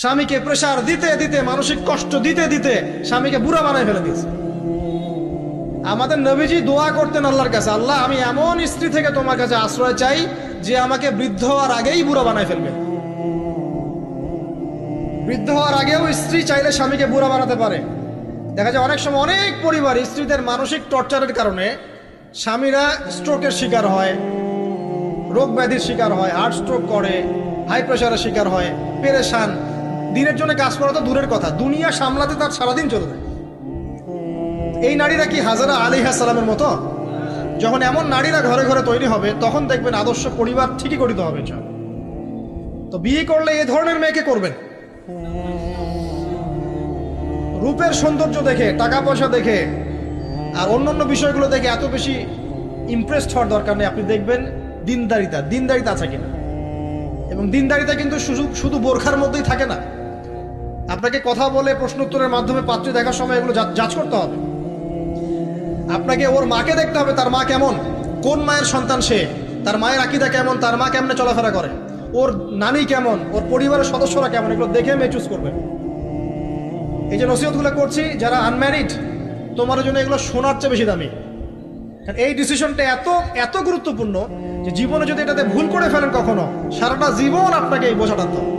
স্বামীকে প্রেসার দিতে দিতে, মানসিক কষ্ট দিতে দিতে স্বামীকে বুড়া বানায় ফেলে দিয়েছে। আমাদের নবীজি দোয়া করতেন আল্লাহর কাছে, আল্লাহ আমি এমন স্ত্রী থেকে তোমার কাছে আশ্রয় চাই যে আমাকে বৃদ্ধ হওয়ার আগেই বুড়া বানায় ফেলবে। বৃদ্ধ হওয়ার আগেও স্ত্রী চাইলে স্বামীকে বুড়া বানাতে পারে। দেখা যায় অনেক সময় অনেক পরিবার স্ত্রীদের মানসিক টর্চারের কারণে স্বামীরা স্ট্রোকের শিকার হয়, রোগ ব্যাধির শিকার হয়, হার্ট স্ট্রোক করে, হাই প্রেশারের শিকার হয়, পেরেশান। দিনের জন্য কাজ করা তো দূরের কথা, দুনিয়া সামলাতে তার সারাদিন চলে যায়। এই নারীরা কি হাজারা আলাইহিস সালামের মতো? যখন এমন নারীরা ঘরে ঘরে তৈরি হবে তখন দেখবেন আদর্শ পরিবার ঠিকই গঠিত হবে। তো বিয়ে করলে এ ধরনের মেয়েকে করবেন। রূপের সৌন্দর্য দেখে, টাকা পয়সা দেখে আর অন্যান্য বিষয়গুলো দেখে এত বেশি ইমপ্রেসড হওয়ার দরকার নেই। আপনি দেখবেন দিনদারিতা আছে কিনা। এবং দিনদারিতা কিন্তু শুধু বোরখার মধ্যেই থাকে না। আপনাকে কথা বলে প্রশ্ন উত্তরের মাধ্যমে পাত্রী দেখার সময় এগুলো যাচ করতে হবে। আপনাকে ওর মাকে দেখতে হবে, তার মা কেমন, কোন মায়ের সন্তান সে, তার মায়ের আকীদা কেমন, তার মা কেমনে চলাফেরা করে, ওর নানি কেমন, ওর পরিবারের সদস্যরা কেমন, এগুলো দেখে মেয়ে চুজ করবেন। এই যে নসিহতগুলো করছি, যারা আনম্যারিড তোমার জন্য এগুলো শোনার চেয়ে বেশি দামি। এই ডিসিশনটা এত এত গুরুত্বপূর্ণ যে জীবনে যদি এটাতে ভুল করে ফেলেন কখনো, সারাটা জীবন আপনাকে এই বোঝা টানতে হবে।